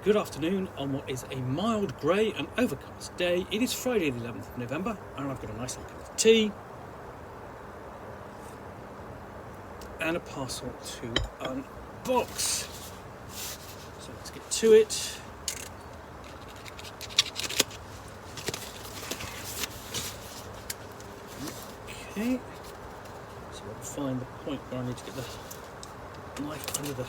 Good afternoon on what is a mild, grey and overcast day. It is Friday the 11th of November and I've got a nice little cup of tea and a parcel to unbox. So let's get to it. Okay, so I'll find the point where I need to get the knife under the...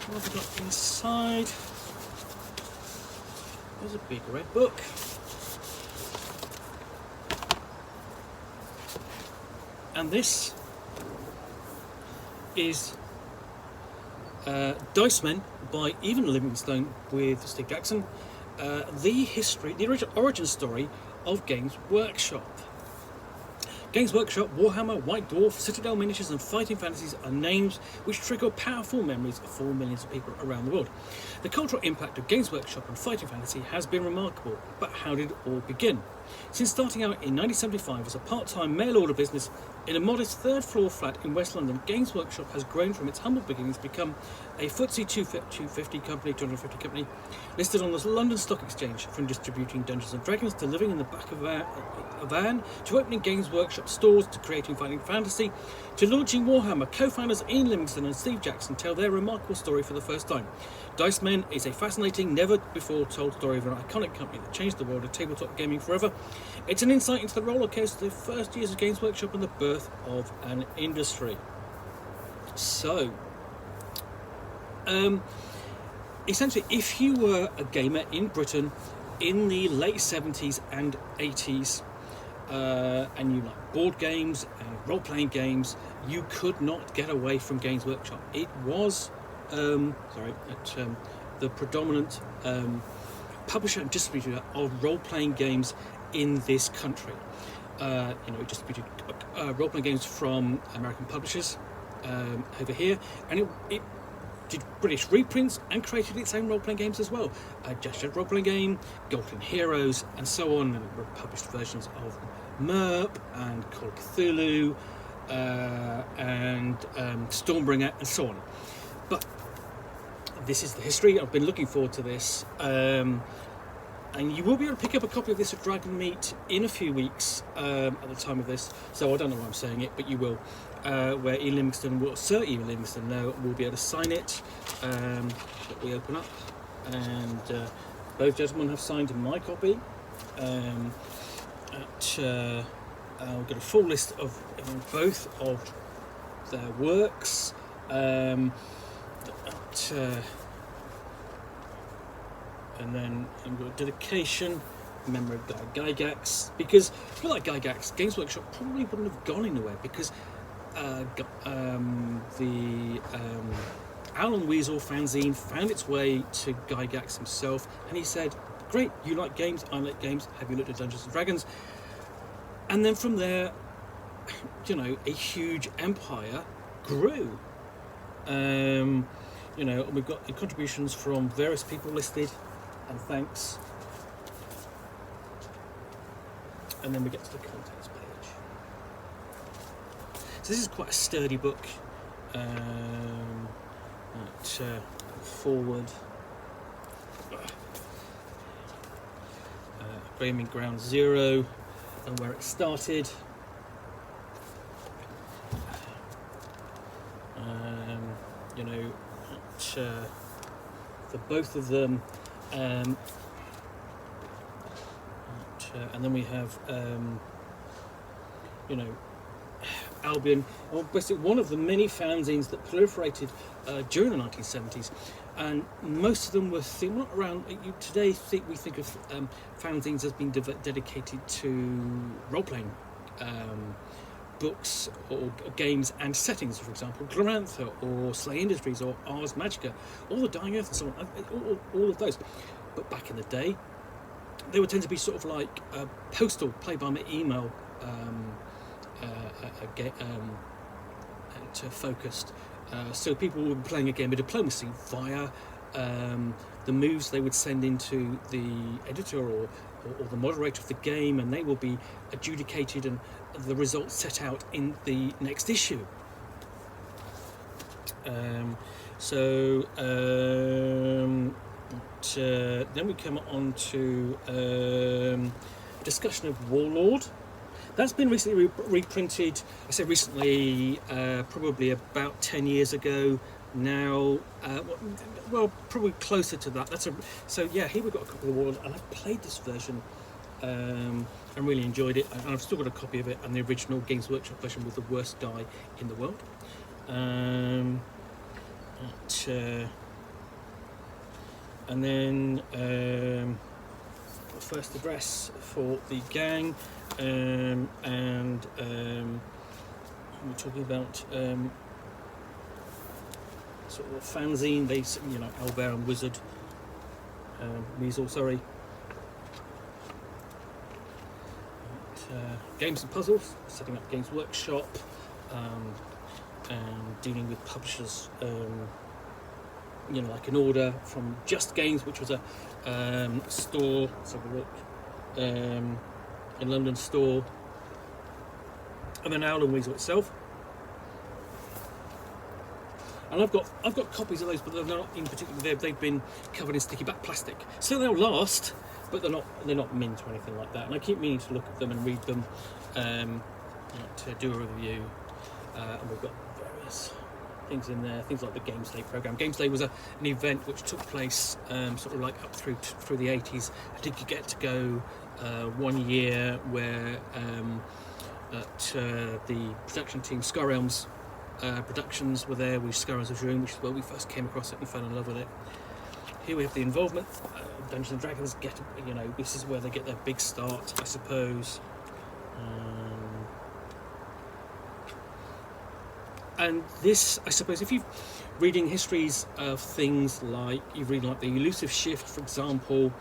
What have we got inside? There's a big red book. And this is Dice Men by Ian Livingstone with Steve Jackson. The original origin story of Games Workshop. Games Workshop, Warhammer, White Dwarf, Citadel miniatures and fighting fantasies are names which trigger powerful memories for millions of people around the world. The cultural impact of Games Workshop and fighting fantasy has been remarkable, but how did it all begin? Since starting out in 1975 as a part-time mail-order business in a modest third-floor flat in West London, Games Workshop has grown from its humble beginnings to become a FTSE 250 company, listed on the London Stock Exchange, from distributing Dungeons & Dragons to living in the back of a van, to opening Games Workshop stores, to creating fighting fantasy, to launching Warhammer. Co-founders Ian Livingstone and Steve Jackson tell their remarkable story for the first time. Dice Men is a fascinating, never-before-told story of an iconic company that changed the world of tabletop gaming forever. It's an insight into the roller coaster of the first years of Games Workshop and the birth of an industry. So, essentially, if you were a gamer in Britain in the late 70s and 80s, and you like board games and role-playing games, you could not get away from Games Workshop. It was the predominant publisher and distributor of role-playing games in this country. It distributed role-playing games from American publishers over here, and it did British reprints and created its own role-playing games as well. Just a role-playing game, Golden Heroes, and so on, and published versions of Merp and Call of Cthulhu and Stormbringer and so on. But this is the history. I've been looking forward to this. And you will be able to pick up a copy of this at Dragon Meet in a few weeks at the time of this. So I don't know why I'm saying it, but you will. Where Sir Ian Livingstone will be able to sign it. That we open up, and both gentlemen have signed my copy. I'll get a full list of both of their works. And then I've got dedication, memory of Guy Gygax, because if you like Guy Gygax, Games Workshop probably wouldn't have gone anywhere, because the Alan Weasel fanzine found its way to Guy Gygax himself, and he said, "Great, you like games, I like games, have you looked at Dungeons & Dragons?" And then from there, a huge empire grew. We've got the contributions from various people listed, and thanks. And then we get to the contents page. So this is quite a sturdy book. Forward. Gaming Ground Zero and where it started. For both of them. And then we have, Albion, basically one of the many fanzines that proliferated during the 1970s, and most of them were not around. Today, we think of fanzines as being dedicated to role-playing books or games and settings, for example, Glorantha or Slay Industries or Ars Magica, or The Dying Earth and so on, all of those. But back in the day, they would tend to be sort of like postal, play-by-email focused. So people would be playing a game of diplomacy via the moves they would send into the editor or the moderator of the game, and they will be adjudicated and the results set out in the next issue. Then we come on to discussion of Warlord. That's been recently reprinted. I say recently, probably about 10 years ago now. Well, probably closer to that. So yeah, here we've got a copy of Warlord, and I've played this version and really enjoyed it. And I've still got a copy of it, and the original Games Workshop version with the worst die in the world. And then first address for the gang, and we're talking about sort of a fanzine. They, Owlbear and Wizard, Weasel, sorry. Games and puzzles, setting up Games Workshop, and dealing with publishers. Like an order from Just Games, which was a store. Let's have a look. In London store, and then Owl and Weasel itself. And I've got copies of those, but they're not in particular. They've been covered in sticky back plastic, so they'll last, but they're not mint or anything like that. And I keep meaning to look at them and read them, to do a review. And we've got various things in there, things like the Games Day program. Games Day was an event which took place sort of like up through the 80s. I did get to go 1 year where the production team, Scar Realms Productions, were there with Scar Realms of Room, which is where we first came across it and fell in love with it. Here we have the involvement. Dungeons and Dragons this is where they get their big start, I suppose. And this, I suppose, if you're reading histories of things like, you read like The Elusive Shift, for example,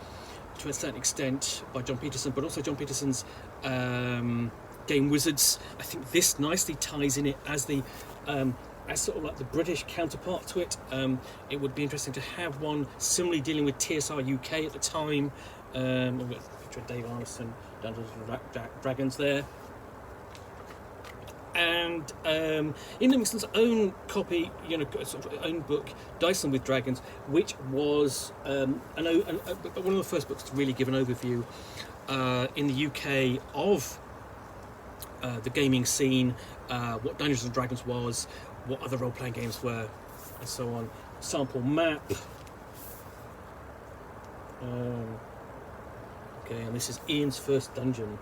to a certain extent by John Peterson, but also John Peterson's Game Wizards, I think this nicely ties in it as the as sort of like the British counterpart to it. It would be interesting to have one similarly dealing with TSR UK at the time. We've got a picture of Dave Arneson, Dungeons and Dragons there. And in Livingstone's own copy, sort of own book, Dyson with Dragons, which was one of the first books to really give an overview in the UK of the gaming scene, what Dungeons and Dragons was, what other role-playing games were, and so on. Sample map. Okay, and this is Ian's first dungeon,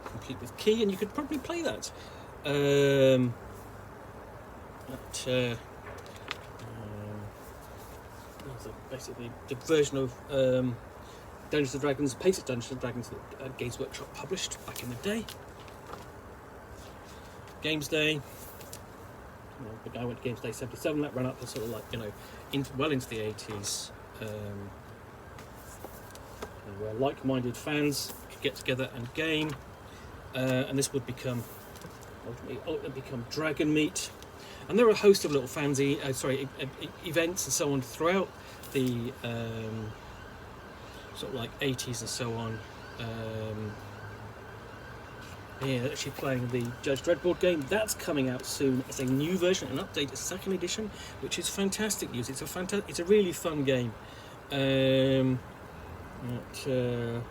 complete with key, and you could probably play that. Basically the version of Dungeons and Dragons, basic Dungeons and Dragons that Games Workshop published back in the day. Games Day. I went to Games Day 77. That ran up to sort of like well into the 80s. Where like-minded fans could get together and game. And this would ultimately become Dragon Meet, and there are a host of little events and so on throughout the sort of like 80s and so on. Actually playing the Judge Dredd board game. That's coming out soon as a new version, an update, a second edition, which is fantastic news. It's a really fun game. I don't know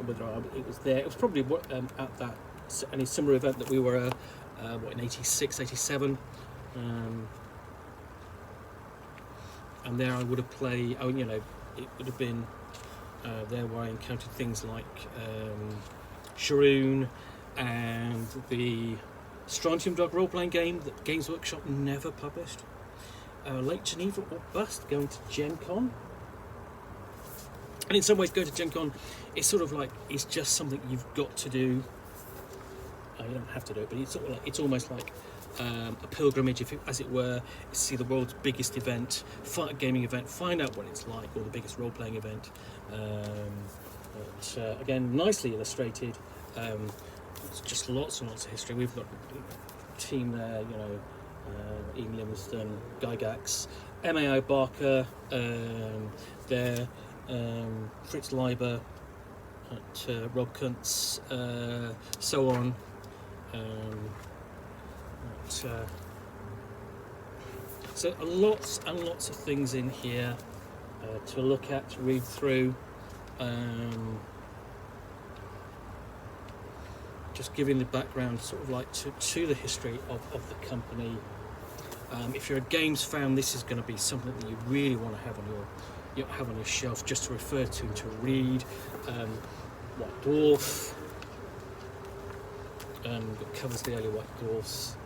whether it was there. It was probably at that any similar event that we were in 86, 87. And there I would have played. It would have been there where I encountered things like Sharoon and the Strontium Dog role-playing game that Games Workshop never published. Lake Geneva or Bust, going to Gen Con. And in some ways, go to Gen Con is sort of like, it's just something you've got to do. You don't have to do it, but it's sort of like, it's almost like a pilgrimage, as it were, to see the world's biggest event, gaming event, find out what it's like, or the biggest role-playing event. Again, nicely illustrated. It's just lots and lots of history. We've got a team there, Ian Livingstone, Gygax, M.A.O. Barker, there, Fritz Leiber, Rob Kuntz, so on. So lots and lots of things in here to look at, to read through. Just giving the background, sort of like to the history of the company. If you're a games fan, this is going to be something that you really want to have on your shelf, just to refer to and to read. White Dwarf. It covers the early White Dwarfs.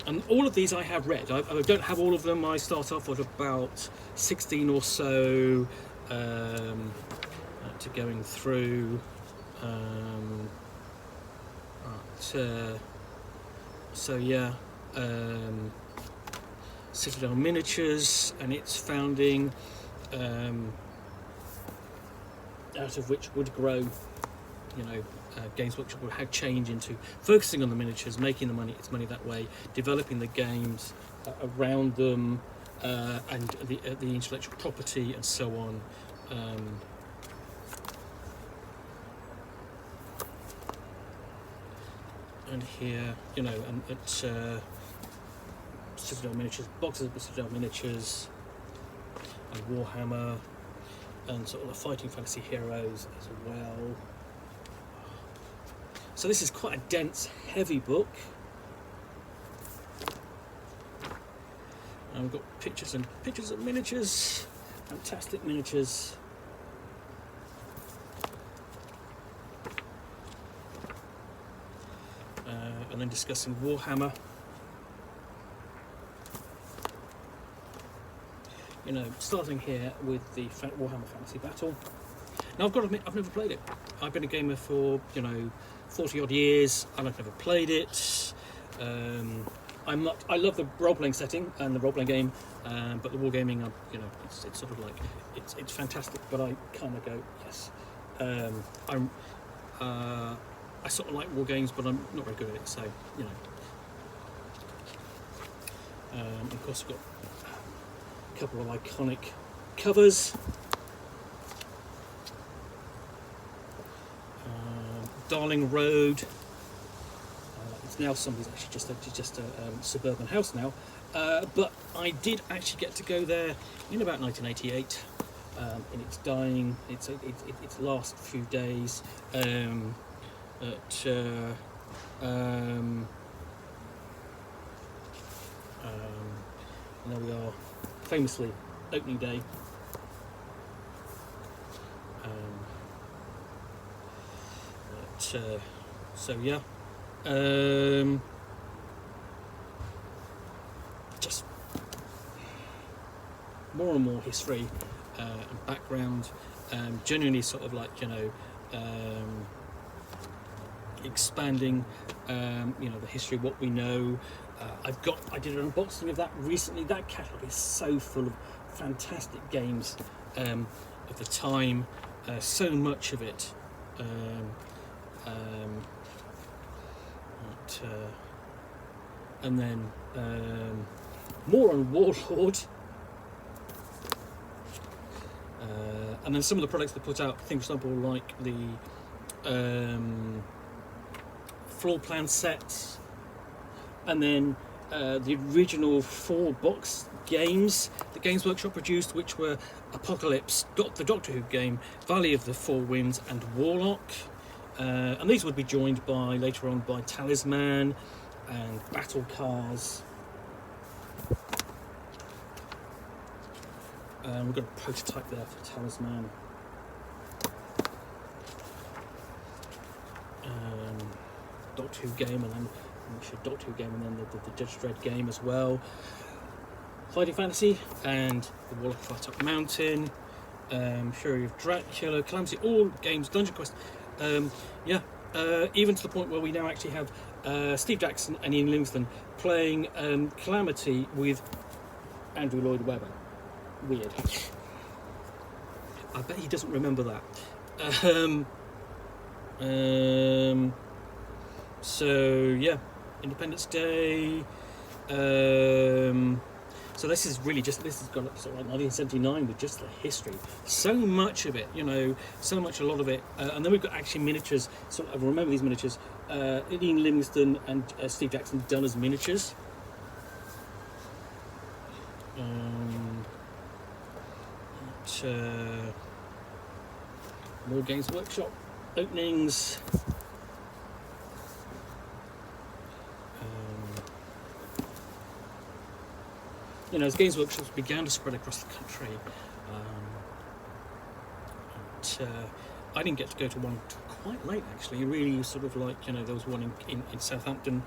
And all of these I have read. I don't have all of them. I start off with about 16 or so to going through. So yeah, Citadel Miniatures and its founding, out of which would grow, Games Workshop would have change into focusing on the miniatures, making its money that way, developing the games around them, and the intellectual property and so on. And here, and at Citadel Miniatures, boxes of Citadel Miniatures, and Warhammer, and sort of the Fighting Fantasy Heroes as well. So this is quite a dense, heavy book. And we've got pictures of miniatures, fantastic miniatures. And then discussing Warhammer. Starting here with the Warhammer Fantasy Battle. Now I've got to admit, I've never played it. I've been a gamer for 40 odd years, and I've never played it. I love the role-playing setting and the role-playing game, but the wargaming, it's sort of like it's fantastic. But I kind of go, yes, I sort of like war games, but I'm not very good at it. So of course we've got a couple of iconic covers. Darling Road. It's now somebody's actually just a suburban house now, but I did actually get to go there in about 1988. In its last few days. There we are, famously opening day. So yeah, just more and more history and background, genuinely sort of like expanding the history of what we know. I did an unboxing of that recently. That catalogue is so full of fantastic games of the time, so much of it. And then more on Warlord, and then some of the products they put out, things for example like the floor plan sets, and then the original 4-box games that Games Workshop produced, which were Apocalypse, the Doctor Who game, Valley of the Four Winds, and Warlock. And these would be joined later on by Talisman and Battle Cars. We've got a prototype there for Talisman. Doctor Who game, and then Doctor Who game, and then the Judge Dredd game as well. Fighting Fantasy and the Warlock Fight Up Mountain, Fury of Dracula, Calamity, all games, Dungeon Quest. Even to the point where we now actually have Steve Jackson and Ian Livingstone playing Calamity with Andrew Lloyd Webber. Weird. I bet he doesn't remember that. So yeah, Independence Day. So this is really just, this has got up to sort of like 1979 with just the history. So much of it, you know, so much, a lot of it. And then we've got actually miniatures. So I remember these miniatures. Ian Livingstone and Steve Jackson done as miniatures. More Games Workshop openings. You know, as Games Workshops began to spread across the country, I didn't get to go to one quite late actually. Really, sort of like, you know, there was one in Southampton,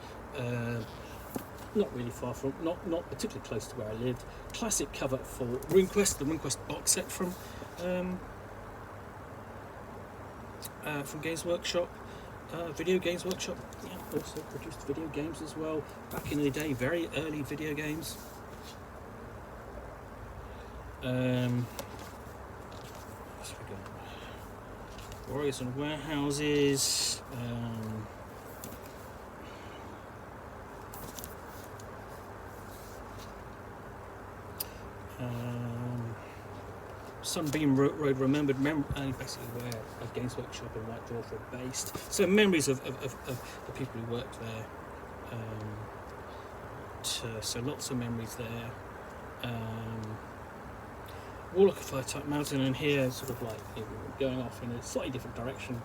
not really far from, not particularly close to where I lived. Classic cover for RuneQuest, the RuneQuest box set from Games Workshop. Video Games Workshop, yeah, also produced video games as well. Back in the day, very early video games. What's we got? Warriors and Warehouses. Sunbeam Road Remembered, basically where Games Workshop and White Dwarf are based. So memories of the people who worked there. So lots of memories there. Warlock of Fire Type Mountain, and here sort of like going off in a slightly different direction.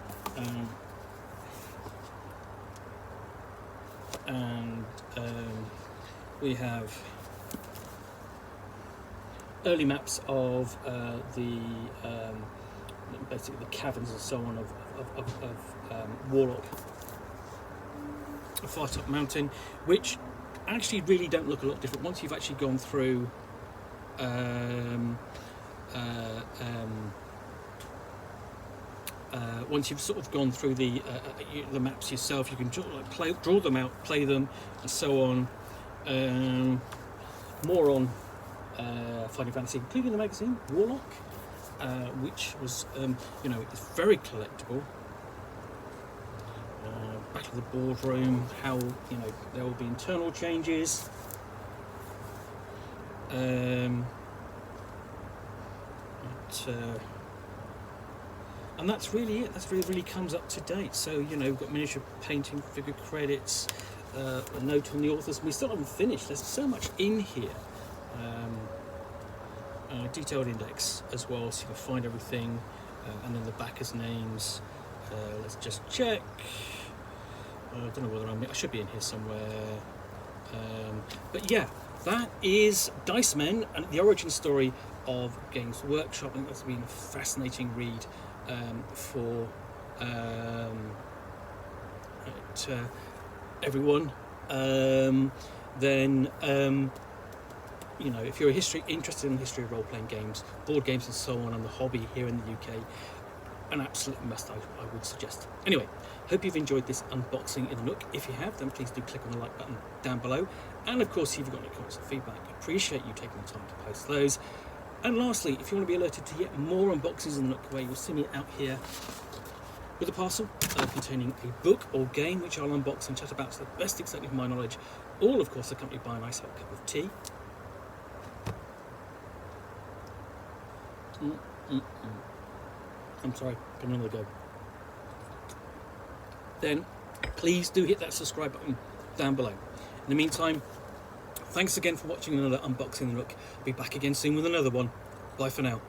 We have early maps of basically the caverns and so on of Warlock of Fire Type Mountain, which actually really don't look a lot different once you've actually gone through. Once you've sort of gone through the maps yourself, you can draw them out, play them, and so on. More on Final Fantasy, including the magazine Warlock, which was, you know, it's very collectible. Battle of the Boardroom, how, you know, there will be internal changes. And that's really it. That's really comes up to date. So, you know, we've got miniature painting, figure credits, a note on the authors. We still haven't finished. There's so much in here. Detailed index as well, so you can find everything, and then the backers' names. Let's just check. I don't know whether I should be in here somewhere. But yeah, that is Dice Men and the origin story of Games Workshop. I think that's been a fascinating read for everyone. You know, if you're interested in the history of role-playing games, board games and so on, and the hobby here in the UK, an absolute must, I would suggest. Anyway, hope you've enjoyed this unboxing in the Nook. If you have, then please do click on the like button down below. And of course, if you've got any comments or feedback, I appreciate you taking the time to post those. And lastly, if you want to be alerted to yet more unboxings in the Nook, where you'll see me out here with a parcel containing a book or game, which I'll unbox and chat about to the best extent of my knowledge, all of course accompanied by a nice hot cup of tea. I'm sorry, got another go. Then please do hit that subscribe button down below. In the meantime, thanks again for watching another unboxing the Nook. I'll be back again soon with another one. Bye for now.